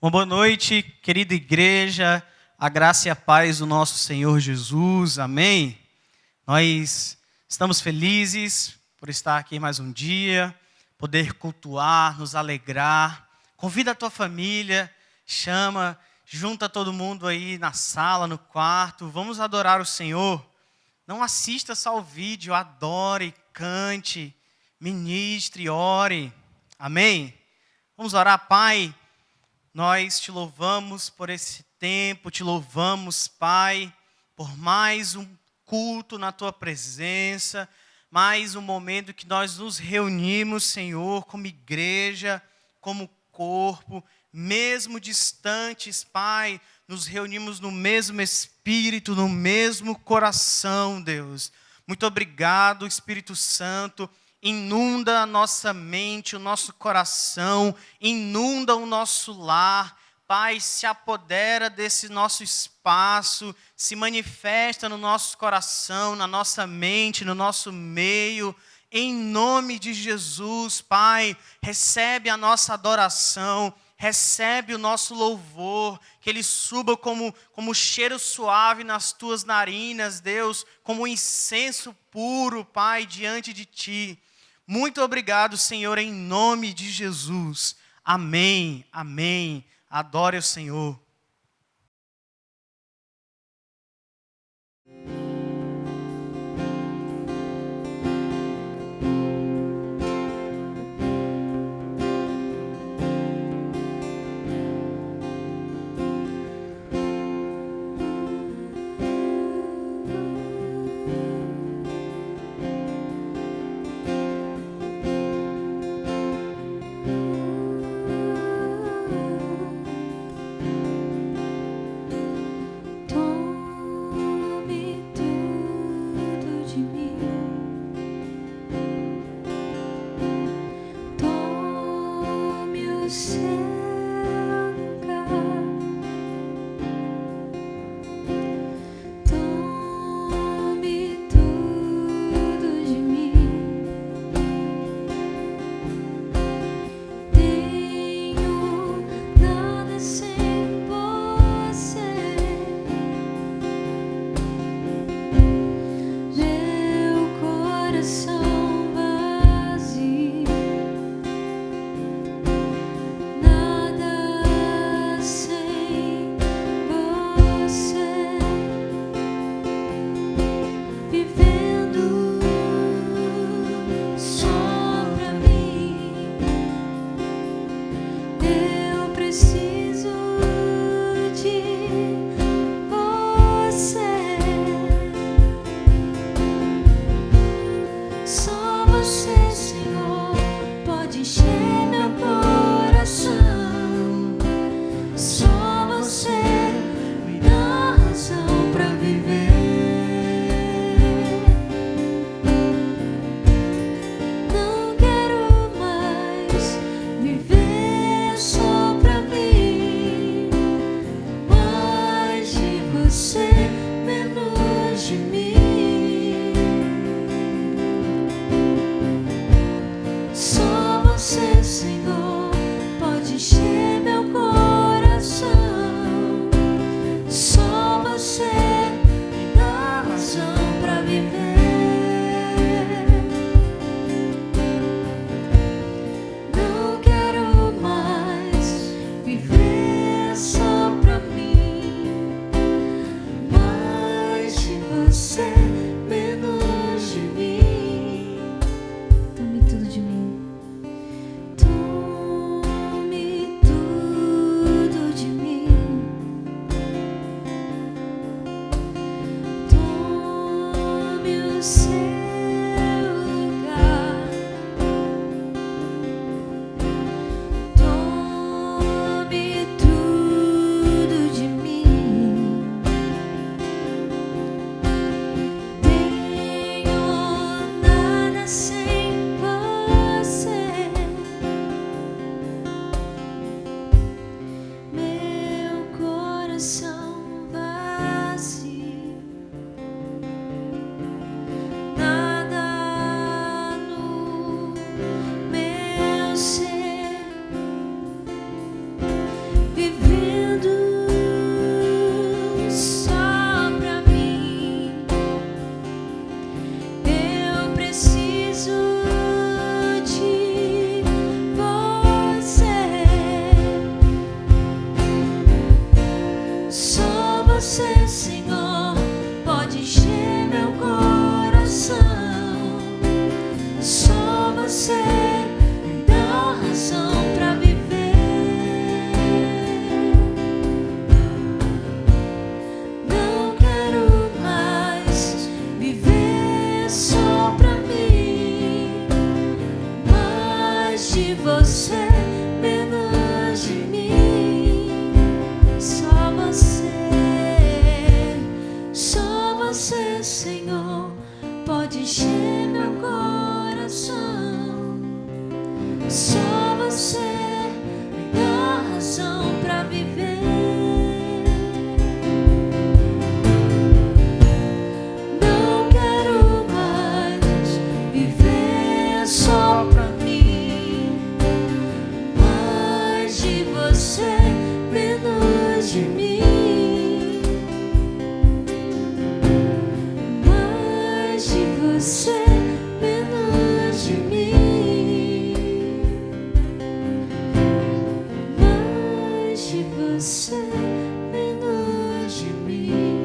Uma boa noite, querida igreja, a graça e a paz do nosso Senhor Jesus, amém? Nós estamos felizes por estar aqui mais um dia, poder cultuar, nos alegrar. Convida a tua família, chama, junta todo mundo aí na sala, no quarto, vamos adorar o Senhor. Não assista só o vídeo, adore, cante, ministre, ore, amém? Vamos orar, Pai. Nós te louvamos por esse tempo, te louvamos, Pai, por mais um culto na Tua presença, mais um momento que nós nos reunimos, Senhor, como igreja, como corpo, mesmo distantes, Pai, nos reunimos no mesmo Espírito, no mesmo coração, Deus. Muito obrigado, Espírito Santo. Inunda a nossa mente, o nosso coração, inunda o nosso lar. Pai, se apodera desse nosso espaço, se manifesta no nosso coração, na nossa mente, no nosso meio. Em nome de Jesus, Pai, recebe a nossa adoração, recebe o nosso louvor, que ele suba como cheiro suave nas tuas narinas, Deus, como um incenso puro, Pai, diante de Ti. Muito obrigado, Senhor, em nome de Jesus. Amém, amém. Adore o Senhor. Viver Senhor, pode encher meu coração. Só você me dá razão pra viver. Não quero mais viver só pra mim, mais de você, menos de mim. Só você, Senhor, pode encher meu coração. Só você me dá razão pra viver. Não quero mais viver só pra mim, mais de você, menos de mim. Mais de você, menos de mim. Mais de você, menos de mim.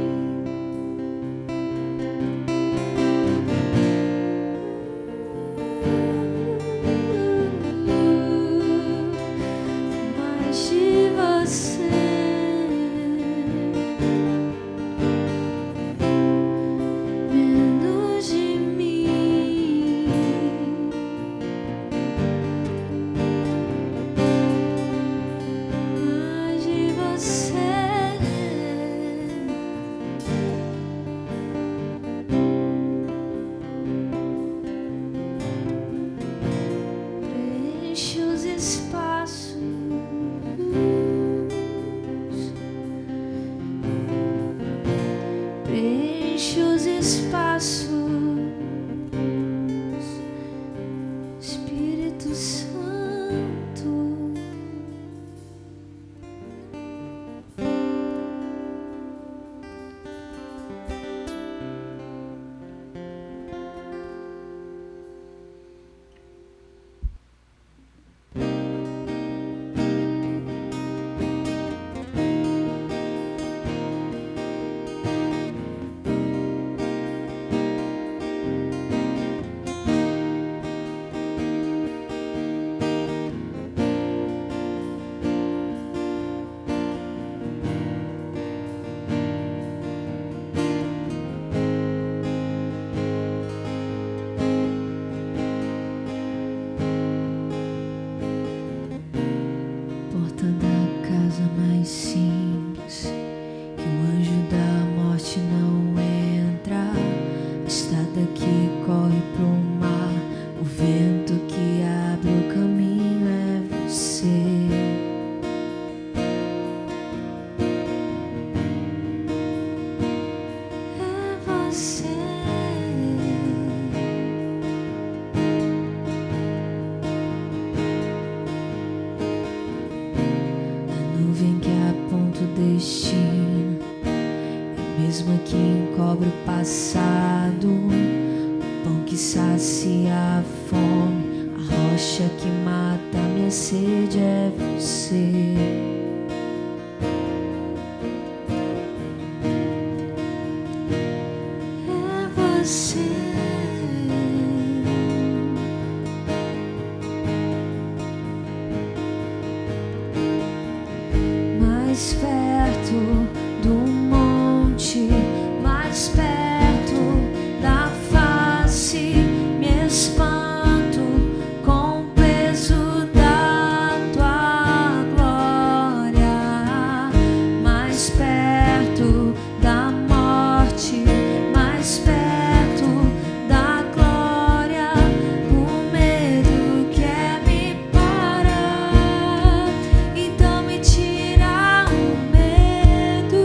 Mais de você, menos de mim. Mais de você. Preenche os espaços. Preenche os espaços, Espírito Santo. Porta da casa mais simples, que o anjo da morte não entra. A estrada que corre pro mar, o vento que abre o caminho é você. É você. A nuvem que aponta o destino é a mesma que encobre o passado. O pão que sacia a fome, a rocha que mata a minha sede é você. É você. Mais perto do monte, mais perto da face, me espanto com o peso da tua glória. Mais perto da morte, mais perto da glória, o medo quer me parar, então me tira o medo.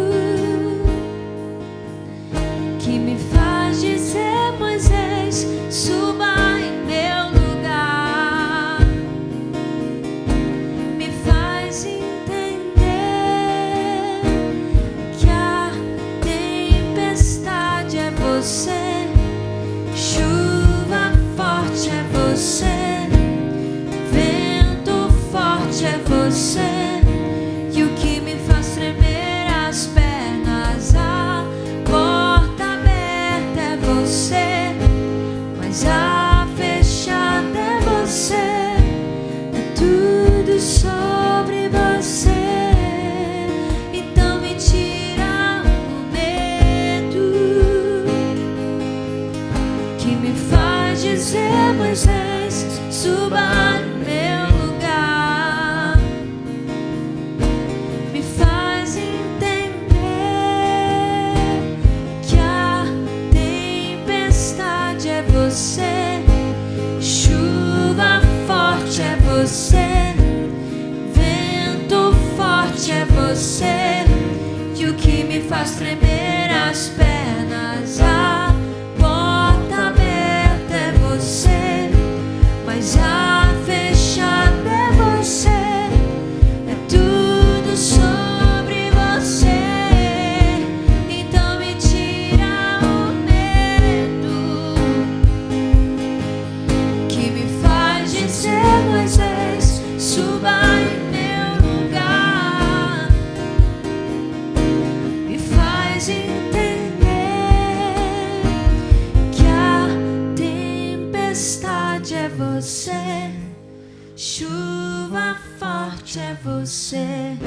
você,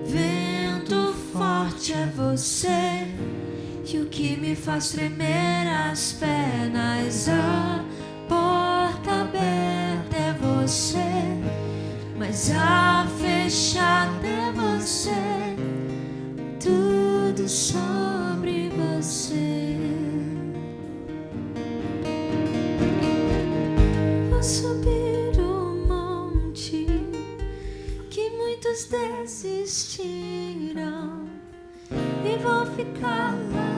vento forte é você, e o que me faz tremer as pernas. A porta aberta é você, mas a fechada é você, tudo sobre você. Vou subir o monte que muitos desistiram e vou ficar lá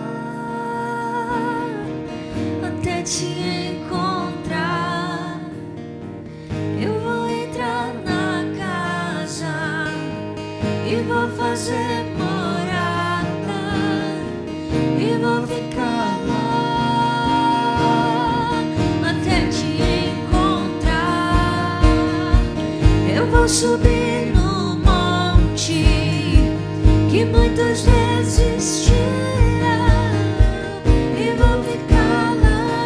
até te encontrar. Eu vou entrar na casa e vou fazer morada e vou ficar lá até te encontrar. Eu vou subir no monte que muitas vezes desistiram e vou ficar lá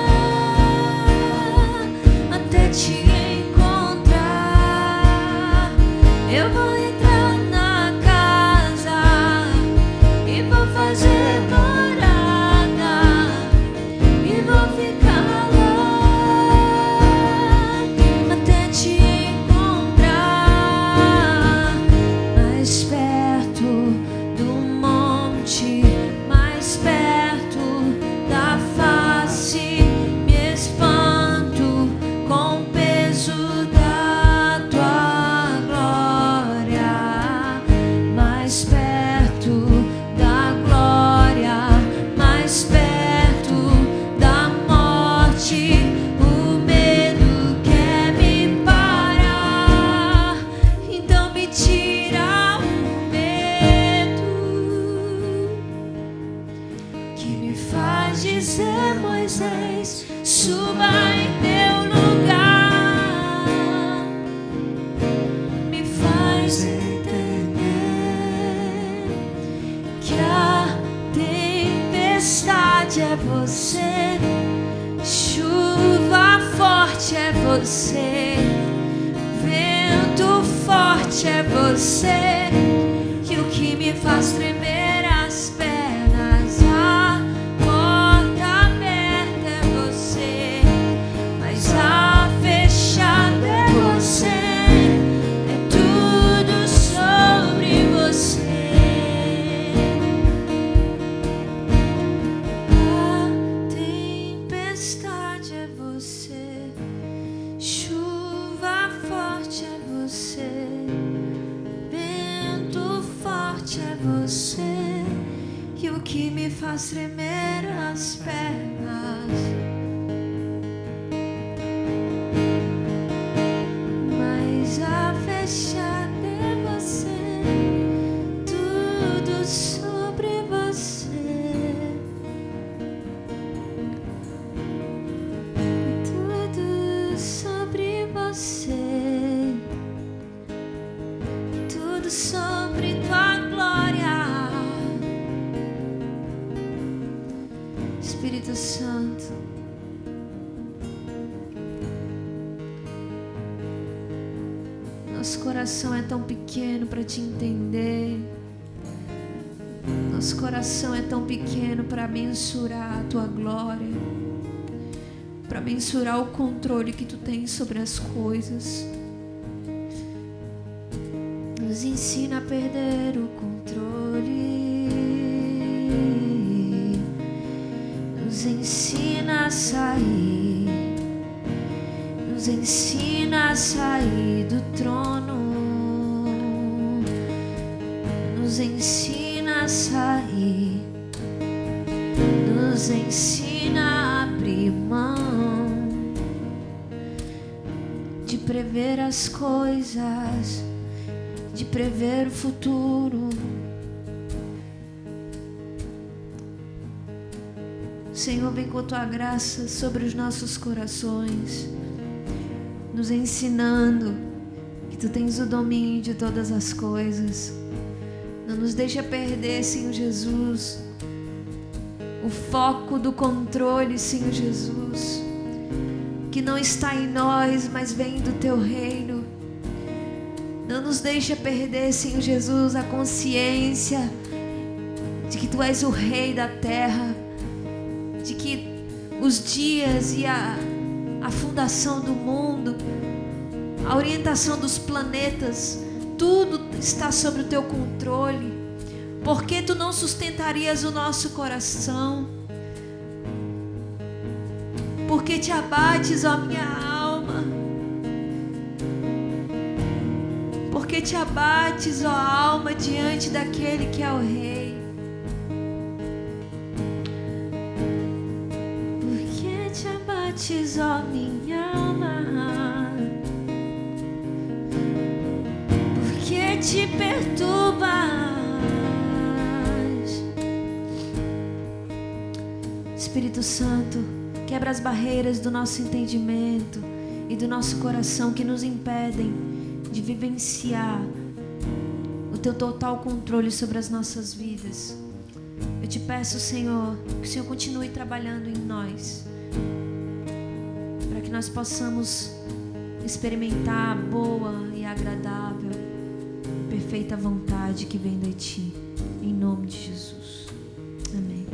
até te encontrar. Eu vou entrar na casa e vou fazer morada e vou ficar lá até te encontrar. Mais perto do monte, mais perto da face, me espanto com o peso da tua glória. Mais perto da glória, mais perto da morte, o medo quer me parar, então me tira o medo que me faz dizer: Moisés, suba em meu lugar. Me faz entender que a tempestade é você, chuva forte é você, vento forte é você, e o que me faz tremer as pernas. A porta aberta é você, mas a fechada é você, é tudo sobre você. A tempestade é você, chuva forte é você, vento forte é você, e o que me faz tremer as pernas. Mas a fechada é você, tudo sobre você, tudo sobre você, tudo sobre tua glória. Espírito Santo, nosso coração é tão pequeno para te entender. Nosso coração é tão pequeno para mensurar a tua glória, para mensurar o controle que tu tens sobre as coisas. Nos ensina a perder o controle, nos ensina a sair, nos ensina a sair do trono, nos ensina a sair, nos ensina a abrir mão de prever as coisas, de prever o futuro. Senhor, vem com a tua graça sobre os nossos corações, nos ensinando que tu tens o domínio de todas as coisas. Não nos deixa perder, Senhor Jesus, o foco do controle, Senhor Jesus, que não está em nós, mas vem do teu reino. Não nos deixa perder, Senhor Jesus, a consciência de que Tu és o Rei da terra, de que os dias e a fundação do mundo, a orientação dos planetas, tudo está sob o Teu controle. Por que Tu não sustentarias o nosso coração? Por que te abates, ó minha alma? Por que te abates, ó alma, diante daquele que é o Rei? Por que te abates, ó minha alma? Por que te perturbas? Espírito Santo, quebra as barreiras do nosso entendimento e do nosso coração que nos impedem de vivenciar o Teu total controle sobre as nossas vidas. Eu te peço, Senhor, que o Senhor continue trabalhando em nós, para que nós possamos experimentar a boa e agradável, perfeita vontade que vem de Ti, em nome de Jesus. Amém.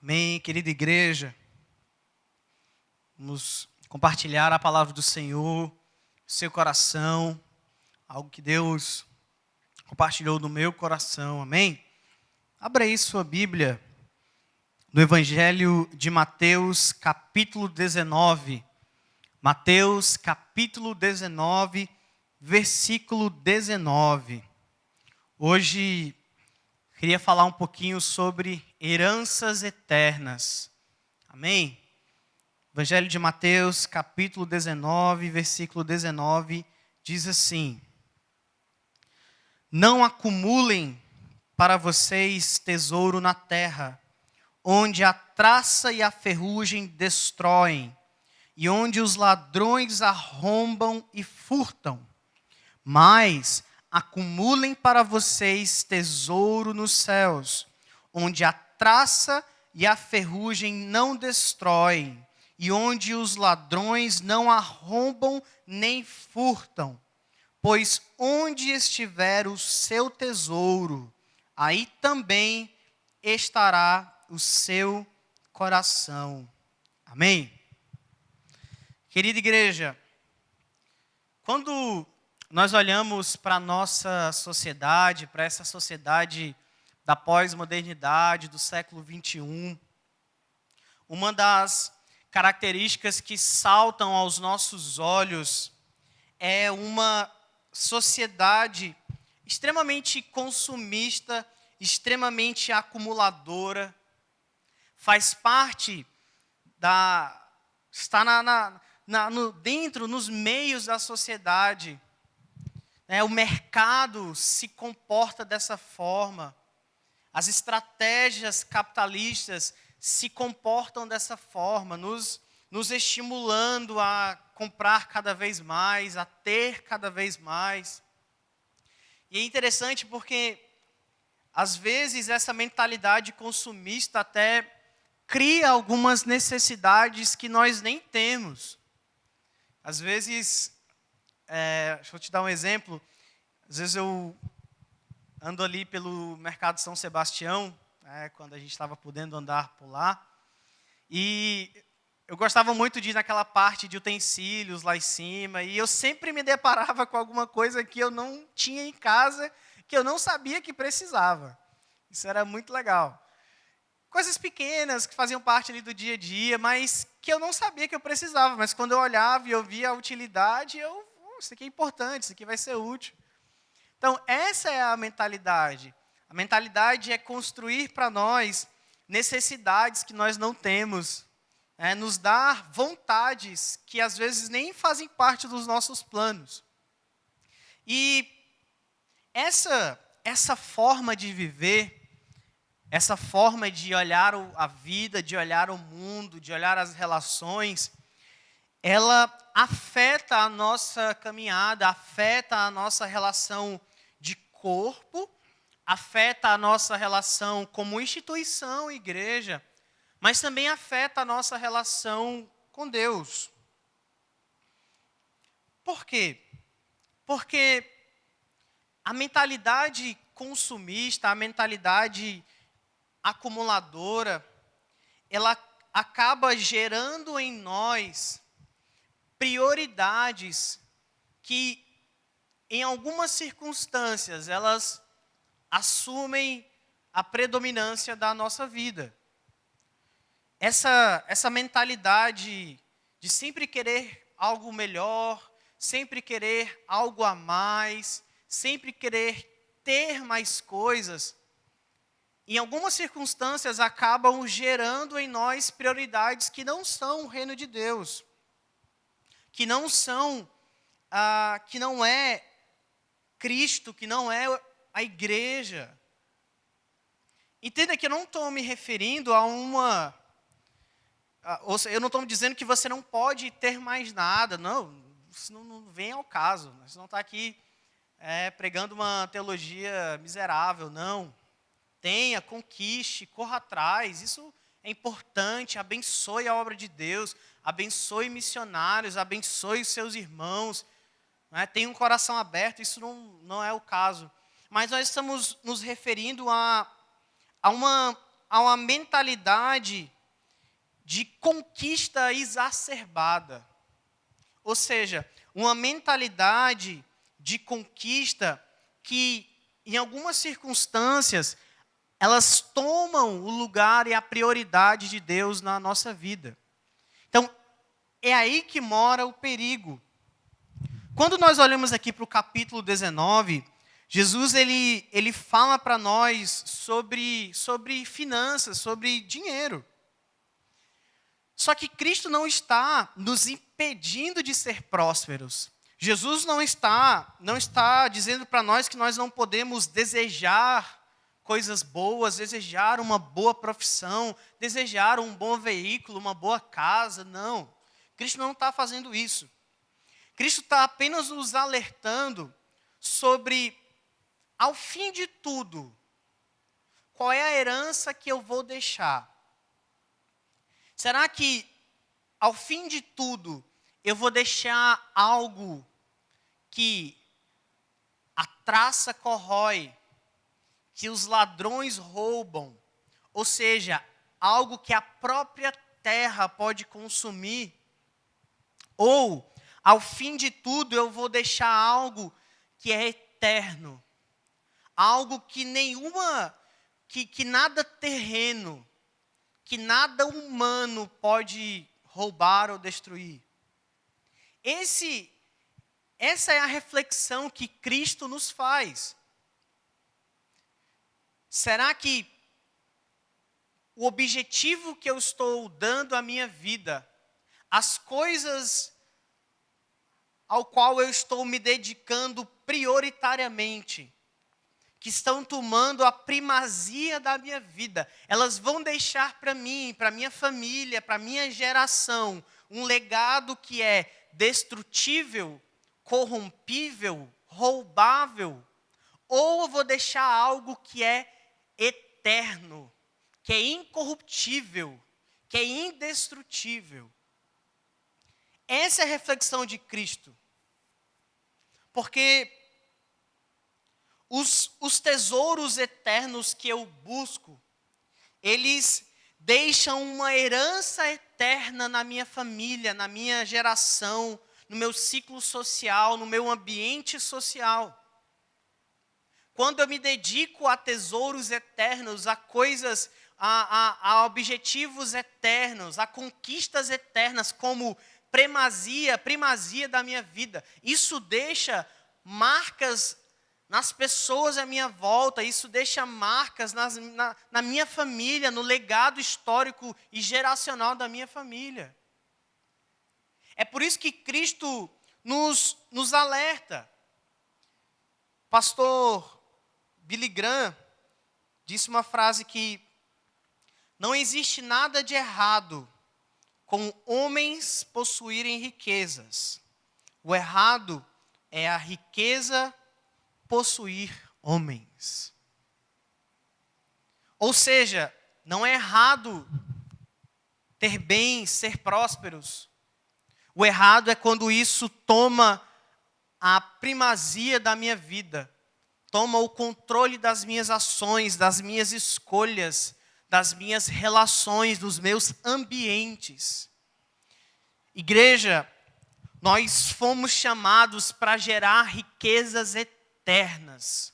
Amém, querida igreja. Vamos compartilhar a palavra do Senhor, seu coração, algo que Deus compartilhou no meu coração, amém? Abra aí sua Bíblia, no Evangelho de Mateus, capítulo 19. Mateus, capítulo 19, versículo 19. Hoje, queria falar um pouquinho sobre heranças eternas. Amém? Evangelho de Mateus, capítulo 19, versículo 19, diz assim: Não acumulem para vocês tesouro na terra, onde a traça e a ferrugem destroem, e onde os ladrões arrombam e furtam. Mas acumulem para vocês tesouro nos céus, onde a traça e a ferrugem não destroem, e onde os ladrões não arrombam nem furtam. Pois onde estiver o seu tesouro, aí também estará o seu coração. Amém? Querida igreja, quando nós olhamos para a nossa sociedade, para essa sociedade da pós-modernidade, do século 21, uma das características que saltam aos nossos olhos é uma sociedade extremamente consumista, extremamente acumuladora, faz parte está dentro, nos meios da sociedade. O mercado se comporta dessa forma, as estratégias capitalistas se comportam dessa forma, nos estimulando a comprar cada vez mais, a ter cada vez mais. E é interessante porque, às vezes, essa mentalidade consumista até cria algumas necessidades que nós nem temos. Às vezes, deixa eu te dar um exemplo, às vezes eu ando ali pelo Mercado São Sebastião, quando a gente estava podendo andar por lá, e eu gostava muito de ir naquela parte de utensílios lá em cima, e eu sempre me deparava com alguma coisa que eu não tinha em casa, que eu não sabia que precisava. Isso era muito legal. Coisas pequenas que faziam parte ali do dia a dia, mas que eu não sabia que eu precisava. Mas quando eu olhava e eu via a utilidade, isso aqui é importante, isso aqui vai ser útil. Então, essa é a mentalidade. A mentalidade é construir para nós necessidades que nós não temos, nos dar vontades que às vezes nem fazem parte dos nossos planos. E essa forma de viver, essa forma de olhar a vida, de olhar o mundo, de olhar as relações, ela afeta a nossa caminhada, afeta a nossa relação de corpo, afeta a nossa relação como instituição, igreja, mas também afeta a nossa relação com Deus. Por quê? Porque a mentalidade consumista, a mentalidade acumuladora, ela acaba gerando em nós prioridades que, em algumas circunstâncias, elas assumem a predominância da nossa vida. Essa mentalidade de sempre querer algo melhor, sempre querer algo a mais, sempre querer ter mais coisas, em algumas circunstâncias acabam gerando em nós prioridades que não são o reino de Deus, que não são, que não é Cristo, que não é a igreja. Entenda que eu não estou me referindo a uma... ou seja, eu não estou dizendo que você não pode ter mais nada, não, isso não vem ao caso. Você não está aqui pregando uma teologia miserável, não. Tenha, conquiste, corra atrás, isso é importante, abençoe a obra de Deus, abençoe missionários, abençoe os seus irmãos, tenha um coração aberto, isso não é o caso. Mas nós estamos nos referindo a uma mentalidade de conquista exacerbada. Ou seja, uma mentalidade de conquista que, em algumas circunstâncias, elas tomam o lugar e a prioridade de Deus na nossa vida. Então, é aí que mora o perigo. Quando nós olhamos aqui para o capítulo 19, Jesus ele fala para nós sobre finanças, sobre dinheiro. Só que Cristo não está nos impedindo de ser prósperos. Jesus não está dizendo para nós que nós não podemos desejar coisas boas, desejar uma boa profissão, desejar um bom veículo, uma boa casa. Não. Cristo não está fazendo isso. Cristo está apenas nos alertando sobre, ao fim de tudo, qual é a herança que eu vou deixar? Será que, ao fim de tudo, eu vou deixar algo que a traça corrói, que os ladrões roubam, ou seja, algo que a própria terra pode consumir? Ou, ao fim de tudo, eu vou deixar algo que é eterno, algo que que nada terreno, que nada humano pode roubar ou destruir? Essa é a reflexão que Cristo nos faz. Será que o objetivo que eu estou dando à minha vida, as coisas ao qual eu estou me dedicando prioritariamente, que estão tomando a primazia da minha vida, elas vão deixar para mim, para minha família, para minha geração, um legado que é destrutível, corrompível, roubável? Ou eu vou deixar algo que é eterno, que é incorruptível, que é indestrutível? Essa é a reflexão de Cristo. Porque os tesouros eternos que eu busco, eles deixam uma herança eterna na minha família, na minha geração, no meu ciclo social, no meu ambiente social. Quando eu me dedico a tesouros eternos, a coisas, a objetivos eternos, a conquistas eternas, como primazia da minha vida, isso deixa marcas nas pessoas à minha volta, isso deixa marcas na minha família, no legado histórico e geracional da minha família. É por isso que Cristo nos alerta. Pastor Billy Graham disse uma frase que não existe nada de errado com homens possuírem riquezas. O errado é a riqueza possuir homens. Ou seja, não é errado ter bens, ser prósperos. O errado é quando isso toma a primazia da minha vida, toma o controle das minhas ações, das minhas escolhas, das minhas relações, dos meus ambientes. Igreja, nós fomos chamados para gerar riquezas eternas.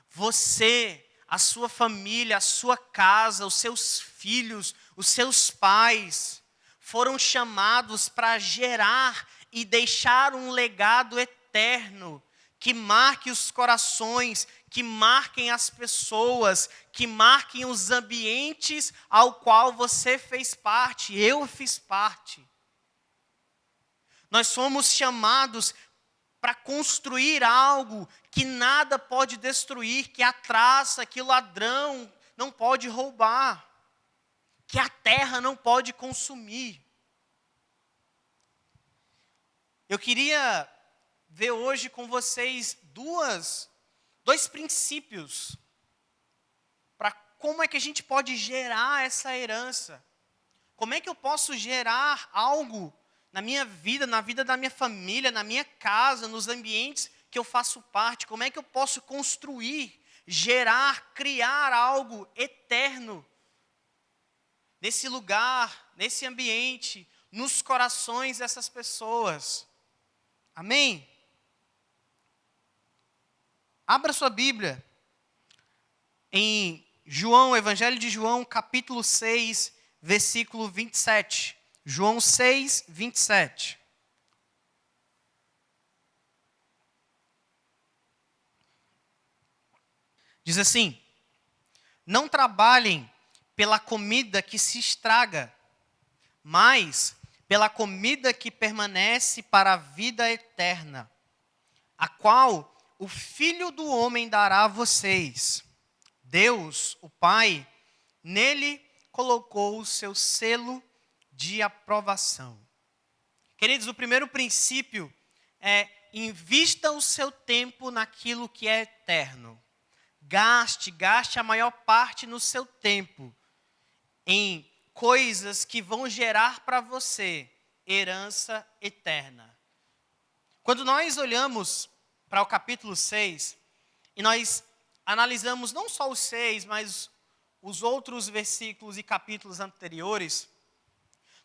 Você, a sua família, a sua casa, os seus filhos, os seus pais, foram chamados para gerar e deixar um legado eterno, que marque os corações, que marquem as pessoas, que marquem os ambientes ao qual você fez parte, eu fiz parte. Nós somos chamados para construir algo que nada pode destruir, que a traça, que o ladrão não pode roubar, que a terra não pode consumir. Eu queria ver hoje com vocês dois princípios para como é que a gente pode gerar essa herança. Como é que eu posso gerar algo na minha vida, na vida da minha família, na minha casa, nos ambientes que eu faço parte? Como é que eu posso construir, gerar, criar algo eterno nesse lugar, nesse ambiente, nos corações dessas pessoas? Amém? Abra sua Bíblia em João, Evangelho de João, capítulo 6, versículo 27. João 6, 27. Diz assim: não trabalhem pela comida que se estraga, mas pela comida que permanece para a vida eterna, a qual o Filho do Homem dará a vocês. Deus, o Pai, nele colocou o seu selo de aprovação. Queridos, o primeiro princípio é: invista o seu tempo naquilo que é eterno. Gaste a maior parte no seu tempo em coisas que vão gerar para você herança eterna. Quando nós olhamos para o capítulo 6, e nós analisamos não só o 6, mas os outros versículos e capítulos anteriores,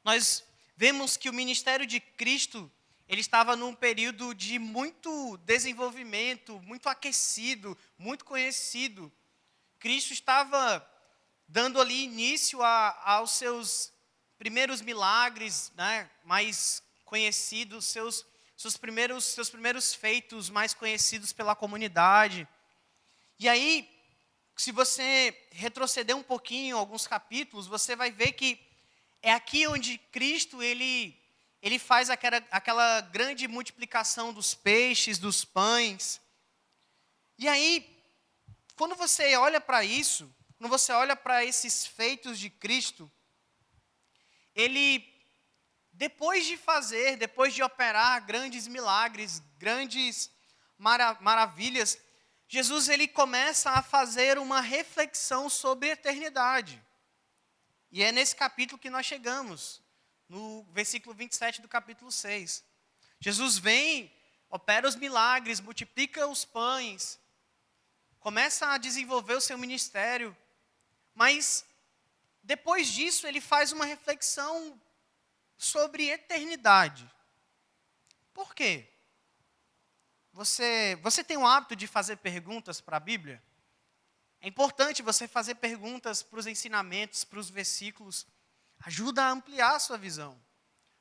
nós vemos que o ministério de Cristo, ele estava num período de muito desenvolvimento, muito aquecido, muito conhecido. Cristo estava dando ali início aos seus primeiros milagres, né, mais conhecidos, seus primeiros feitos mais conhecidos pela comunidade. E aí, se você retroceder um pouquinho, alguns capítulos, você vai ver que é aqui onde Cristo ele faz aquela grande multiplicação dos peixes, dos pães. E aí, quando você olha para isso, quando você olha para esses feitos de Cristo, ele, depois de operar grandes milagres, grandes maravilhas, Jesus ele começa a fazer uma reflexão sobre a eternidade. E é nesse capítulo que nós chegamos, no versículo 27 do capítulo 6. Jesus vem, opera os milagres, multiplica os pães, começa a desenvolver o seu ministério, mas depois disso ele faz uma reflexão sobre eternidade. Por quê? Você tem o hábito de fazer perguntas para a Bíblia? É importante você fazer perguntas para os ensinamentos, para os versículos. Ajuda a ampliar a sua visão.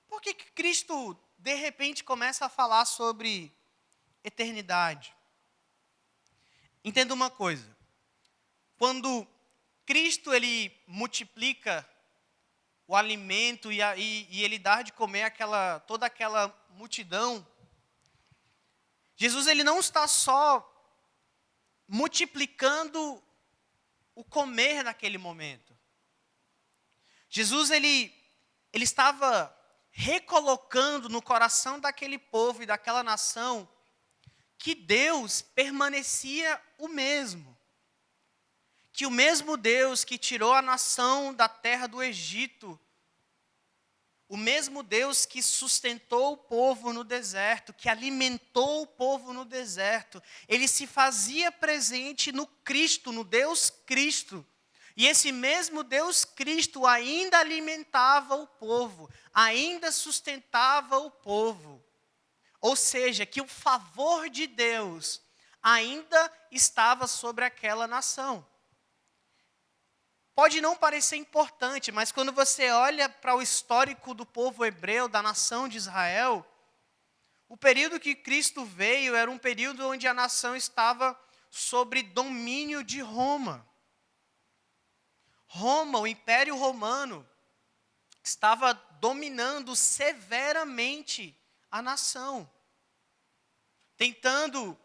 Por que Cristo, de repente, começa a falar sobre eternidade? Entenda uma coisa. Quando Cristo ele multiplica o alimento e ele dá de comer toda aquela multidão, Jesus ele não está só multiplicando o comer naquele momento. Jesus ele estava recolocando no coração daquele povo e daquela nação que Deus permanecia o mesmo. Que o mesmo Deus que tirou a nação da terra do Egito O mesmo Deus que sustentou o povo no deserto, que alimentou o povo no deserto, ele se fazia presente no Cristo, no Deus Cristo. E esse mesmo Deus Cristo ainda alimentava o povo, ainda sustentava o povo. Ou seja, que o favor de Deus ainda estava sobre aquela nação. Pode não parecer importante, mas quando você olha para o histórico do povo hebreu, da nação de Israel, o período que Cristo veio era um período onde a nação estava sob domínio de Roma. Roma, o Império Romano, estava dominando severamente a nação, tentando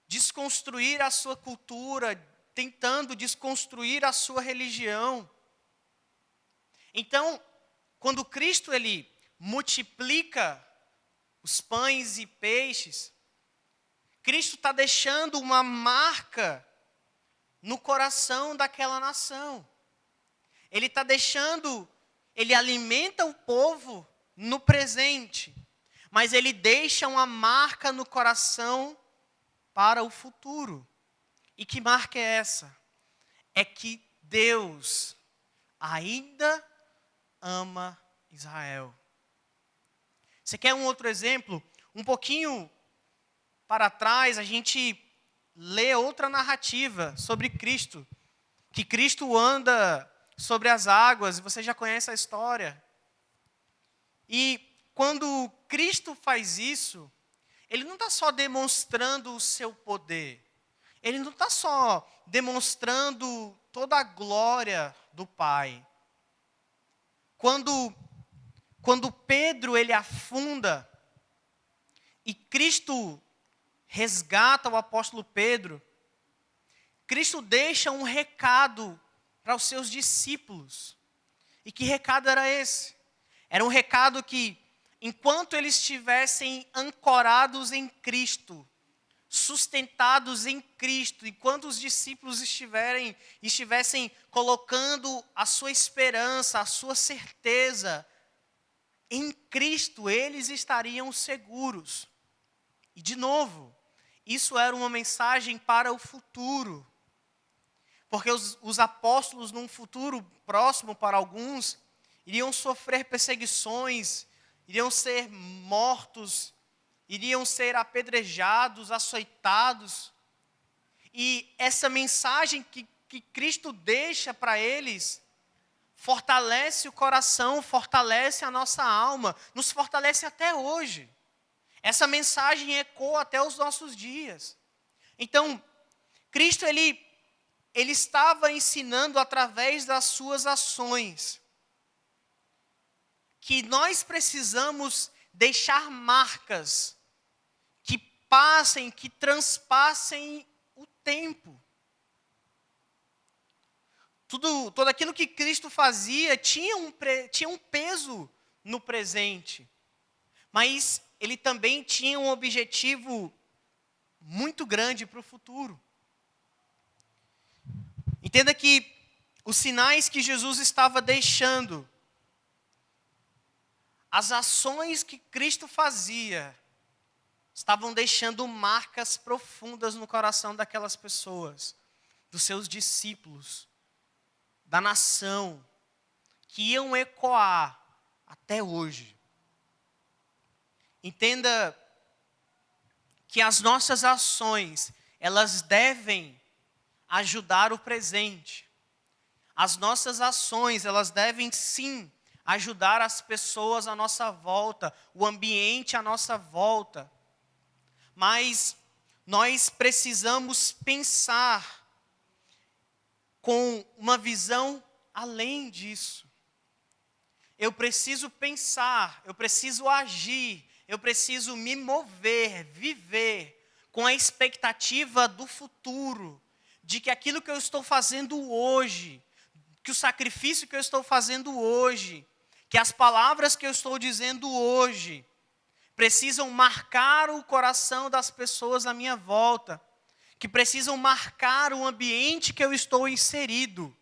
desconstruir a sua cultura, tentando desconstruir a sua religião. Então, quando Cristo ele multiplica os pães e peixes, Cristo está deixando uma marca no coração daquela nação. Ele está deixando, ele alimenta o povo no presente, mas ele deixa uma marca no coração para o futuro. E que marca é essa? É que Deus ainda ama Israel. Você quer um outro exemplo? Um pouquinho para trás, a gente lê outra narrativa sobre Cristo. Que Cristo anda sobre as águas, e você já conhece a história. E quando Cristo faz isso, ele não está só demonstrando o seu poder. Ele não está só demonstrando toda a glória do Pai. Quando Pedro ele afunda e Cristo resgata o apóstolo Pedro, Cristo deixa um recado para os seus discípulos. E que recado era esse? Era um recado que, enquanto eles estivessem ancorados em Cristo, sustentados em Cristo, enquanto os discípulos estivessem colocando a sua esperança, a sua certeza em Cristo, eles estariam seguros. E de novo, isso era uma mensagem para o futuro. Porque os apóstolos, num futuro próximo para alguns, iriam sofrer perseguições, iriam ser mortos, iriam ser apedrejados, açoitados. E essa mensagem que Cristo deixa para eles, fortalece o coração, fortalece a nossa alma, nos fortalece até hoje. Essa mensagem ecoa até os nossos dias. Então, Cristo, ele estava ensinando através das suas ações que nós precisamos deixar marcas que passem, que transpassem o tempo. Tudo aquilo que Cristo fazia tinha um peso no presente, mas ele também tinha um objetivo muito grande para o futuro. Entenda que os sinais que Jesus estava deixando, as ações que Cristo fazia, estavam deixando marcas profundas no coração daquelas pessoas, dos seus discípulos, da nação, que iam ecoar até hoje. Entenda que as nossas ações, elas devem ajudar o presente. As nossas ações, elas devem sim ajudar as pessoas à nossa volta, o ambiente à nossa volta. Mas nós precisamos pensar com uma visão além disso. Eu preciso pensar, eu preciso agir, eu preciso me mover, viver com a expectativa do futuro, de que aquilo que eu estou fazendo hoje, que o sacrifício que eu estou fazendo hoje, que as palavras que eu estou dizendo hoje, precisam marcar o coração das pessoas à minha volta, que precisam marcar o ambiente que eu estou inserido,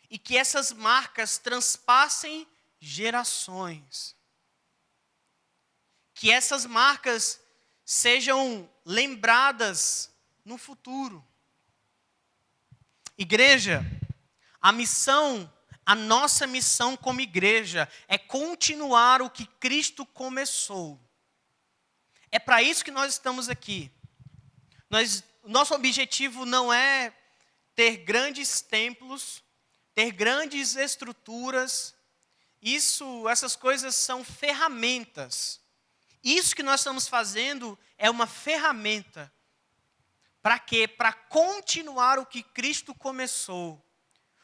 e que essas marcas transpassem gerações. Que essas marcas sejam lembradas no futuro. Igreja, a nossa missão como igreja é continuar o que Cristo começou. É para isso que nós estamos aqui. Nosso objetivo não é ter grandes templos, ter grandes estruturas. Essas coisas são ferramentas. Isso que nós estamos fazendo é uma ferramenta. Para quê? Para continuar o que Cristo começou.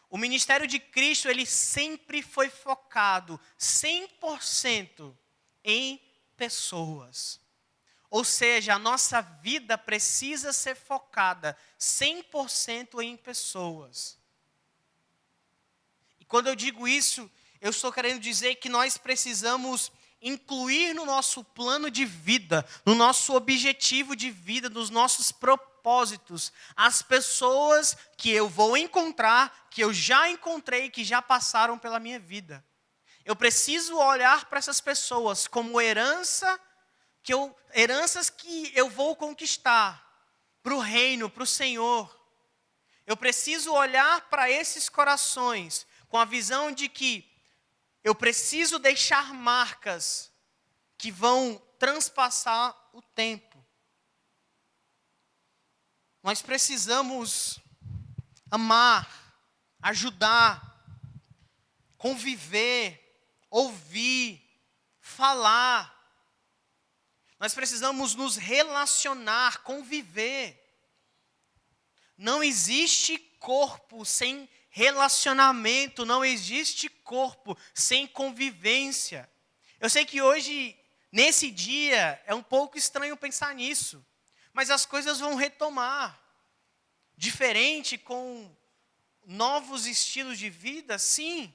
O ministério de Cristo, ele sempre foi focado 100% em pessoas. Ou seja, a nossa vida precisa ser focada 100% em pessoas. E quando eu digo isso, eu estou querendo dizer que nós precisamos incluir no nosso plano de vida, no nosso objetivo de vida, nos nossos propósitos, as pessoas que eu vou encontrar, que eu já encontrei, que já passaram pela minha vida. Eu preciso olhar para essas pessoas como heranças que eu vou conquistar para o reino, para o Senhor. Eu preciso olhar para esses corações com a visão de que eu preciso deixar marcas que vão transpassar o tempo. Nós precisamos amar, ajudar, conviver, ouvir, falar. Nós precisamos nos relacionar, conviver. Não existe corpo sem relacionamento, não existe corpo sem convivência. Eu sei que hoje, nesse dia, é um pouco estranho pensar nisso, mas as coisas vão retomar. Diferente, com novos estilos de vida, sim,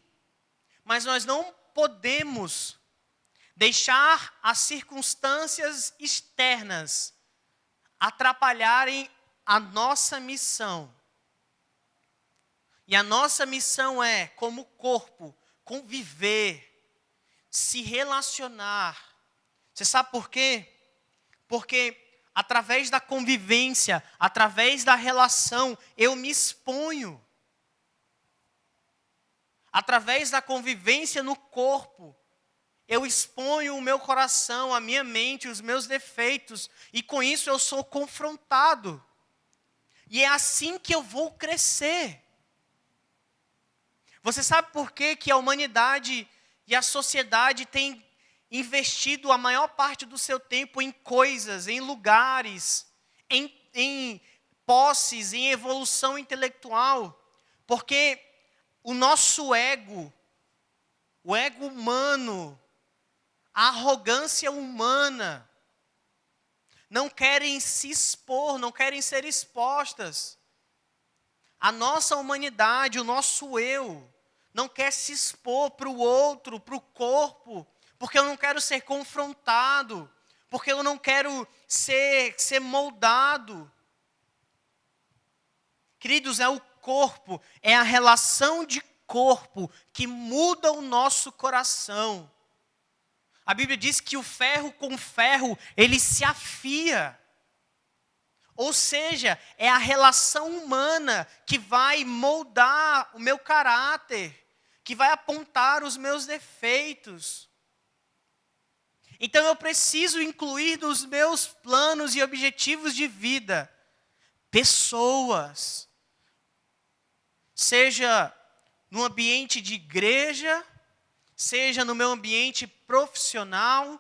mas nós não podemos deixar as circunstâncias externas atrapalharem a nossa missão. E a nossa missão é, como corpo, conviver, se relacionar. Você sabe por quê? Porque através da convivência, através da relação, eu me exponho. Através da convivência no corpo, eu exponho o meu coração, a minha mente, os meus defeitos, e com isso eu sou confrontado. E é assim que eu vou crescer. Você sabe por que a humanidade e a sociedade têm investido a maior parte do seu tempo em coisas, em lugares, em posses, em evolução intelectual? Porque o nosso ego, o ego humano, a arrogância humana, não querem se expor, não querem ser expostas. A nossa humanidade, o nosso eu, não quer se expor para o outro, para o corpo, porque eu não quero ser confrontado, porque eu não quero ser moldado. Queridos, é o corpo, é a relação de corpo que muda o nosso coração. A Bíblia diz que o ferro com ferro, ele se afia. Ou seja, é a relação humana que vai moldar o meu caráter, que vai apontar os meus defeitos. Então eu preciso incluir nos meus planos e objetivos de vida pessoas. Seja no ambiente de igreja, seja no meu ambiente profissional,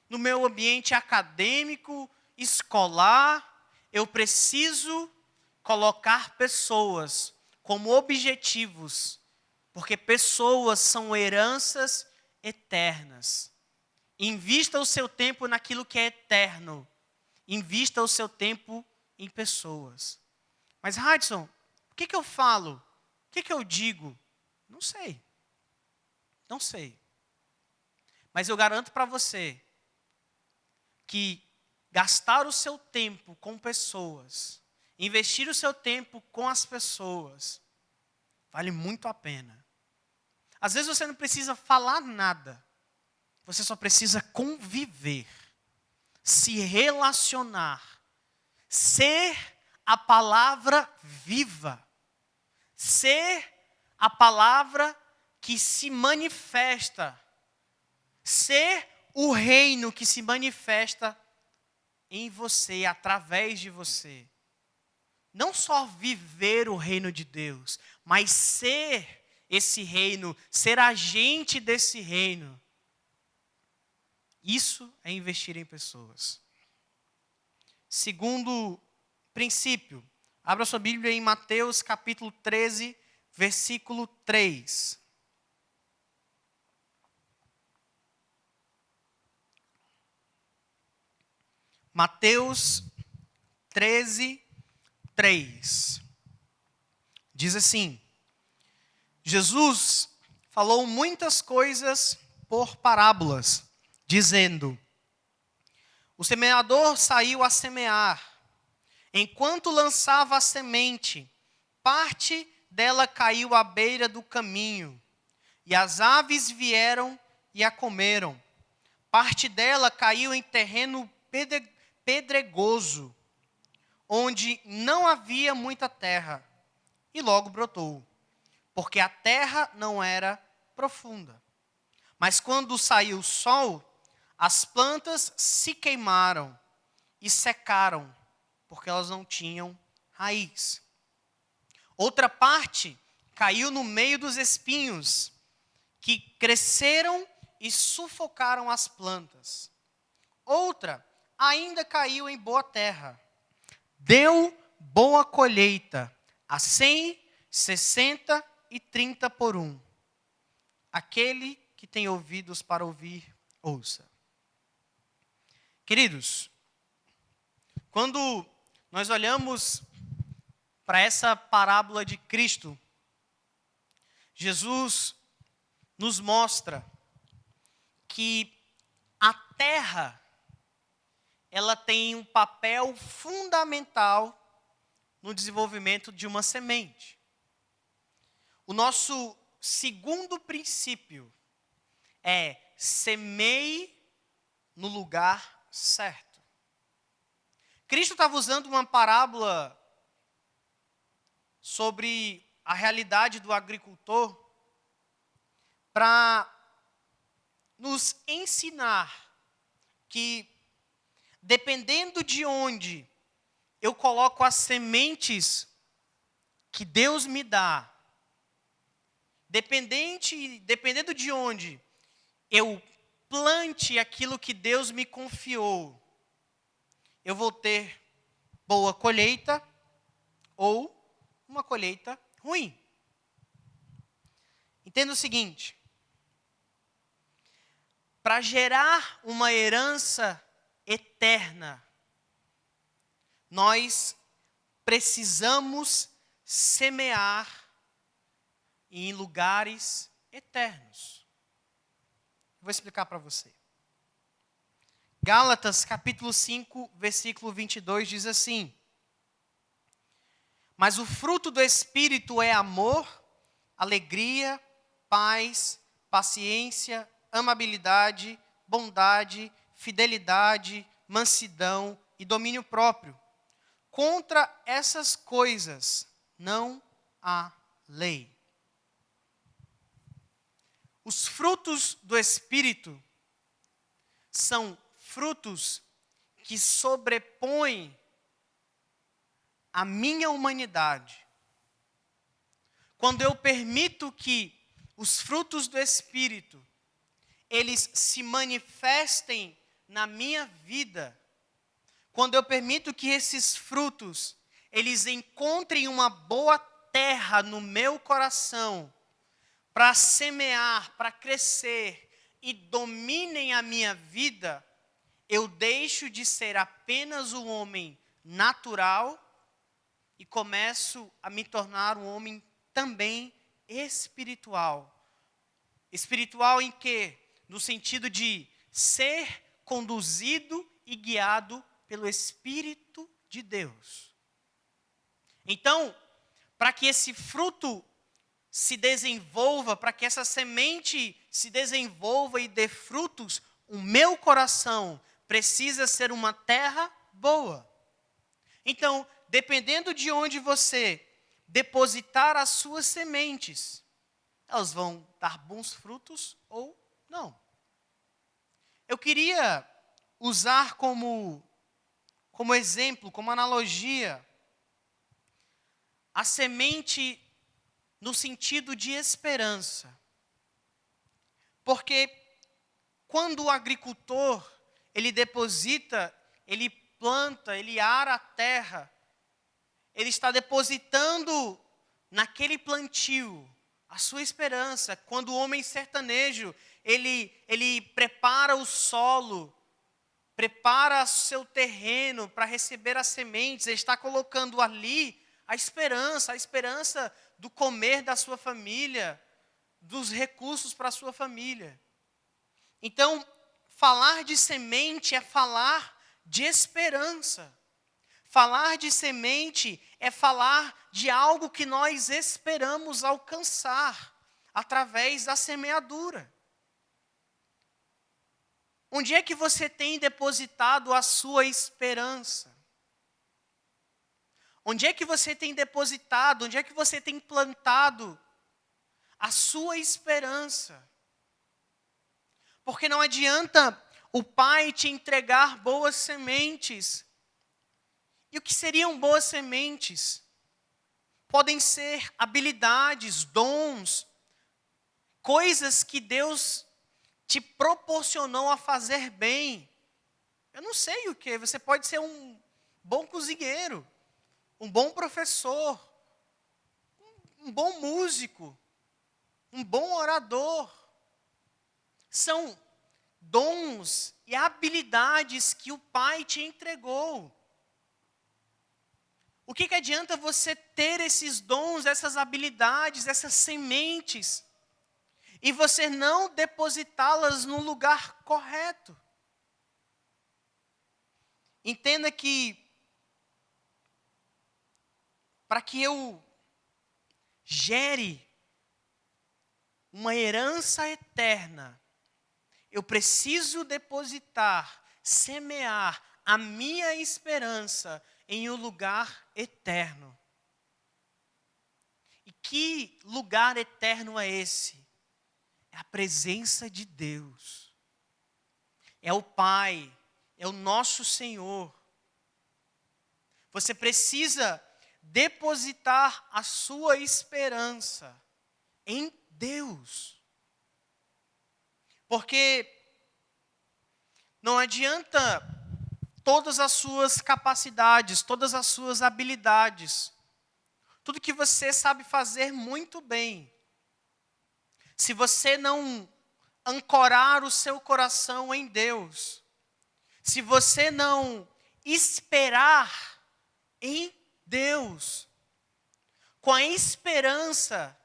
no meu ambiente acadêmico, escolar. Eu preciso colocar pessoas como objetivos, porque pessoas são heranças eternas. Invista o seu tempo naquilo que é eterno. Invista o seu tempo em pessoas. Mas, Hudson, o que eu falo? O que eu digo? Não sei. Não sei. Mas eu garanto para você que gastar o seu tempo com pessoas, investir o seu tempo com as pessoas, vale muito a pena. Às vezes você não precisa falar nada. Você só precisa conviver, se relacionar, ser a palavra viva, ser a palavra que se manifesta, ser o reino que se manifesta em você, através de você. Não só viver o reino de Deus, mas ser esse reino, ser agente desse reino. Isso é investir em pessoas. Segundo princípio, abra sua Bíblia em Mateus capítulo 13, versículo 3. Mateus 13, 3. Diz assim: Jesus falou muitas coisas por parábolas, dizendo: o semeador saiu a semear. Enquanto lançava a semente, parte dela caiu à beira do caminho, e as aves vieram e a comeram. Parte dela caiu em terreno pedregoso, onde não havia muita terra, e logo brotou, porque a terra não era profunda. Mas quando saiu o sol, as plantas se queimaram e secaram, porque elas não tinham raiz. Outra parte caiu no meio dos espinhos, que cresceram e sufocaram as plantas. Outra ainda caiu em boa terra. Deu boa colheita, a 100, 60 e 30 por um. Aquele que tem ouvidos para ouvir, ouça. Queridos, quando nós olhamos para essa parábola de Cristo, Jesus nos mostra que a terra, ela tem um papel fundamental no desenvolvimento de uma semente. O nosso segundo princípio é: semeie no lugar certo. Cristo estava usando uma parábola sobre a realidade do agricultor para nos ensinar que, dependendo de onde eu coloco as sementes que Deus me dá, dependendo de onde eu plante aquilo que Deus me confiou, eu vou ter boa colheita ou uma colheita ruim. Entenda o seguinte: para gerar uma herança eterna, nós precisamos semear em lugares eternos. Vou explicar para você. Gálatas capítulo 5, versículo 22 diz assim: mas o fruto do Espírito é amor, alegria, paz, paciência, amabilidade, bondade, fidelidade, mansidão e domínio próprio. Contra essas coisas não há lei. Os frutos do Espírito são frutos que sobrepõem a minha humanidade. Quando eu permito que os frutos do Espírito, eles se manifestem na minha vida, quando eu permito que esses frutos, eles encontrem uma boa terra no meu coração, para semear, para crescer e dominem a minha vida, eu deixo de ser apenas um homem natural e começo a me tornar um homem também espiritual. Espiritual em quê? No sentido de ser conduzido e guiado pelo Espírito de Deus. Então, para que esse fruto se desenvolva, para que essa semente se desenvolva e dê frutos, o meu coração precisa ser uma terra boa. Então, dependendo de onde você depositar as suas sementes, elas vão dar bons frutos ou não. Eu queria usar como exemplo, como analogia, a semente no sentido de esperança. Porque quando o agricultor, ele deposita, ele planta, ele ara a terra, ele está depositando naquele plantio a sua esperança. Quando o homem sertanejo, ele prepara o solo, prepara seu terreno para receber as sementes, ele está colocando ali a esperança do comer da sua família, dos recursos para a sua família. Então, falar de semente é falar de esperança. Falar de semente é falar de algo que nós esperamos alcançar através da semeadura. Onde é que você tem depositado a sua esperança? Onde é que você tem depositado, onde é que você tem plantado a sua esperança? Porque não adianta o Pai te entregar boas sementes. E o que seriam boas sementes? Podem ser habilidades, dons, coisas que Deus te proporcionou a fazer bem. Eu não sei o que, você pode ser um bom cozinheiro, um bom professor, um bom músico, um bom orador. São dons e habilidades que o Pai te entregou. O que adianta você ter esses dons, essas habilidades, essas sementes, e você não depositá-las no lugar correto? Entenda que, para que eu gere uma herança eterna, eu preciso depositar, semear a minha esperança em um lugar eterno. E que lugar eterno é esse? É a presença de Deus. É o Pai, é o nosso Senhor. Você precisa depositar a sua esperança em Deus. Porque não adianta todas as suas capacidades, todas as suas habilidades, tudo que você sabe fazer muito bem, se você não ancorar o seu coração em Deus, se você não esperar em Deus, com a esperança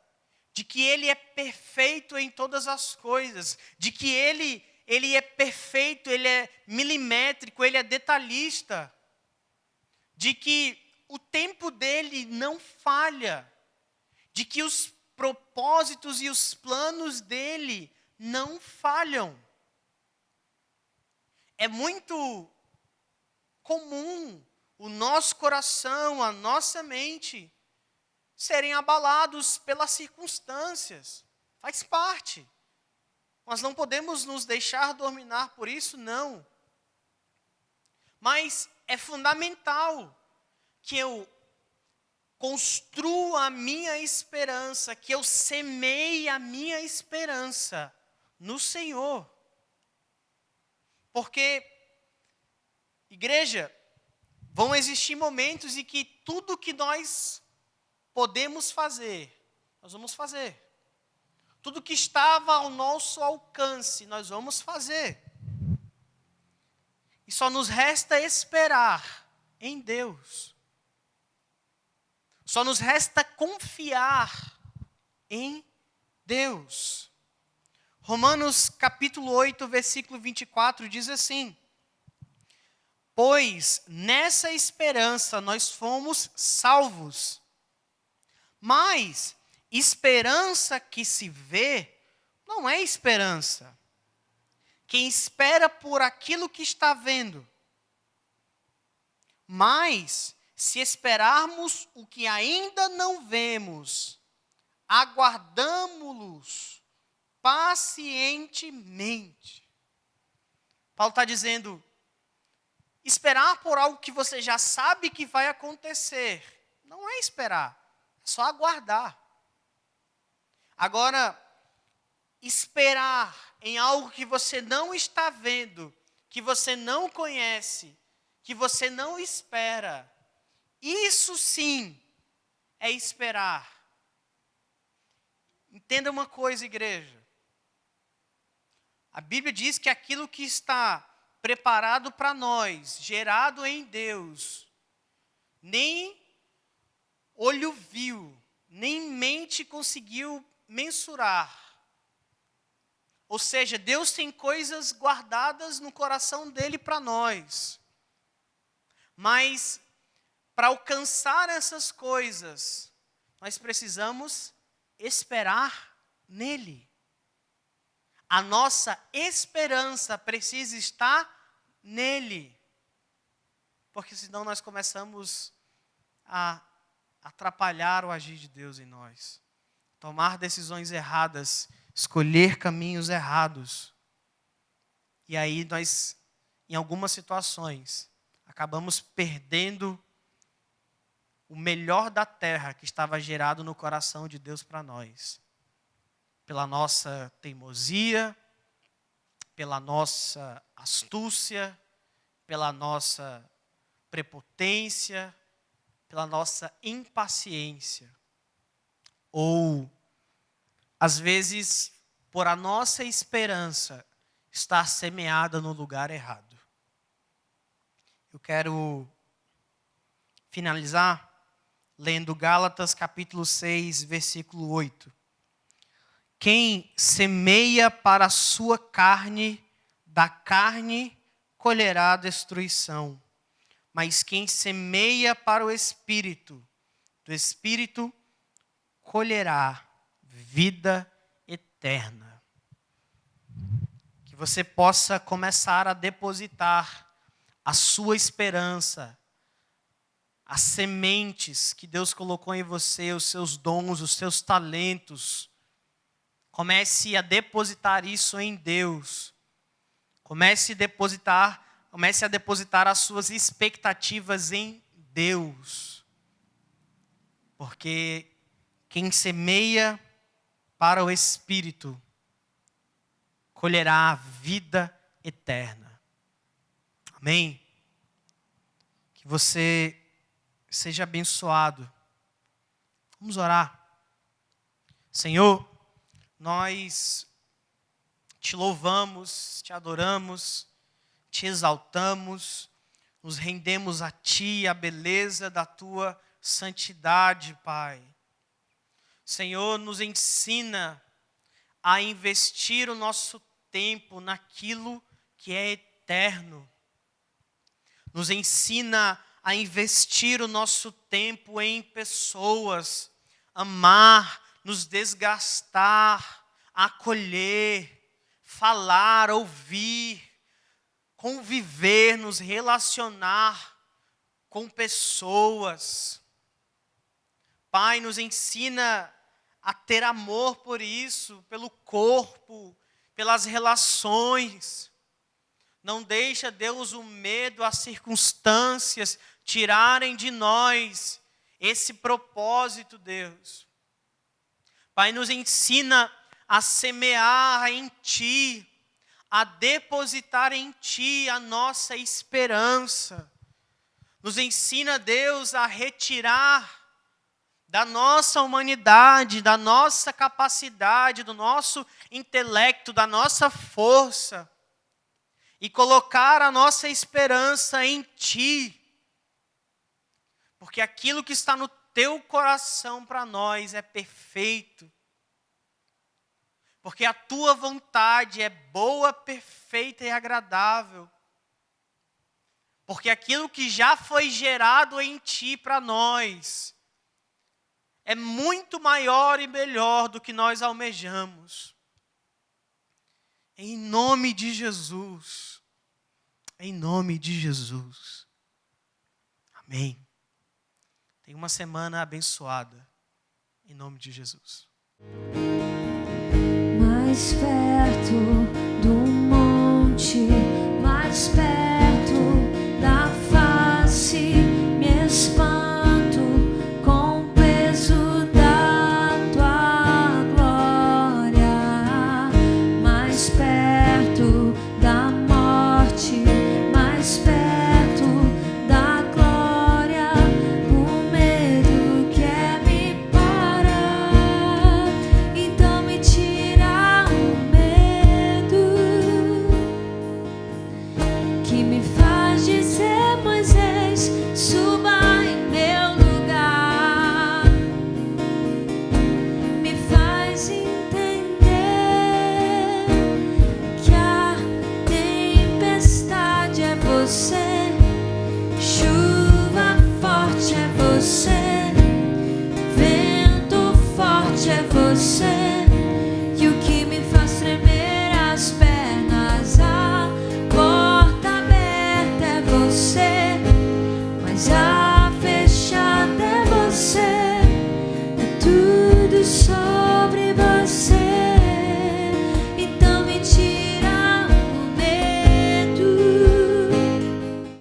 de que Ele é perfeito em todas as coisas, de que Ele é perfeito, Ele é milimétrico, Ele é detalhista, de que o tempo dele não falha, de que os propósitos e os planos dele não falham. É muito comum o nosso coração, a nossa mente, serem abalados pelas circunstâncias. Faz parte. Nós não podemos nos deixar dominar por isso, não. Mas é fundamental que eu construa a minha esperança, que eu semeie a minha esperança no Senhor. Porque, igreja, vão existir momentos em que tudo que nós podemos fazer, nós vamos fazer. Tudo que estava ao nosso alcance, nós vamos fazer. E só nos resta esperar em Deus. Só nos resta confiar em Deus. Romanos capítulo 8, versículo 24 diz assim: pois nessa esperança nós fomos salvos. Mas esperança que se vê não é esperança. Quem espera por aquilo que está vendo. Mas, se esperarmos o que ainda não vemos, aguardamo-los pacientemente. Paulo está dizendo, esperar por algo que você já sabe que vai acontecer, não é esperar, é só aguardar. Agora, esperar em algo que você não está vendo, que você não conhece, que você não espera, isso sim é esperar. Entenda uma coisa, igreja. A Bíblia diz que aquilo que está preparado para nós, gerado em Deus, nem olho viu, nem mente conseguiu mensurar. Ou seja, Deus tem coisas guardadas no coração dele para nós. Mas, para alcançar essas coisas, nós precisamos esperar nele. A nossa esperança precisa estar nele. Porque senão nós começamos a atrapalhar o agir de Deus em nós. Tomar decisões erradas, escolher caminhos errados. E aí nós, em algumas situações, acabamos perdendo o melhor da terra que estava gerado no coração de Deus para nós. Pela nossa teimosia, pela nossa astúcia, pela nossa prepotência, pela nossa impaciência. Ou, às vezes, por a nossa esperança estar semeada no lugar errado. Eu quero finalizar lendo Gálatas capítulo 6, versículo 8. Quem semeia para a sua carne, da carne colherá destruição. Mas quem semeia para o Espírito, do Espírito colherá vida eterna. Que você possa começar a depositar a sua esperança, as sementes que Deus colocou em você, os seus dons, os seus talentos. Comece a depositar isso em Deus. Comece a depositar as suas expectativas em Deus. Porque quem semeia para o Espírito colherá a vida eterna. Amém? Que você seja abençoado. Vamos orar. Senhor, nós te louvamos, te adoramos, te exaltamos, nos rendemos a ti, a beleza da tua santidade, Pai. Senhor, nos ensina a investir o nosso tempo naquilo que é eterno. Nos ensina a investir o nosso tempo em pessoas, amar, nos desgastar, acolher, falar, ouvir, conviver, nos relacionar com pessoas. Pai, nos ensina a ter amor por isso, pelo corpo, pelas relações. Não deixa, Deus, o medo, as circunstâncias tirarem de nós esse propósito, Deus. Pai, nos ensina a semear em Ti, a depositar em Ti a nossa esperança. Nos ensina, Deus, a retirar da nossa humanidade, da nossa capacidade, do nosso intelecto, da nossa força, e colocar a nossa esperança em Ti. Porque aquilo que está no Teu coração para nós é perfeito. Porque a Tua vontade é boa, perfeita e agradável. Porque aquilo que já foi gerado em Ti para nós é muito maior e melhor do que nós almejamos. Em nome de Jesus. Em nome de Jesus. Amém. Tenha uma semana abençoada. Em nome de Jesus. Mais perto do monte, mais perto da face, me espanto com o peso da tua glória. Mais perto da morte, mais perto da glória, o medo quer me parar, então me tira o medo que me faz dizer: Moisés, suba em meu lugar, me faz entender que a tempestade é você, chuva forte é você, vento forte é você, e o que me faz tremer as pernas, a porta aberta é você, mas a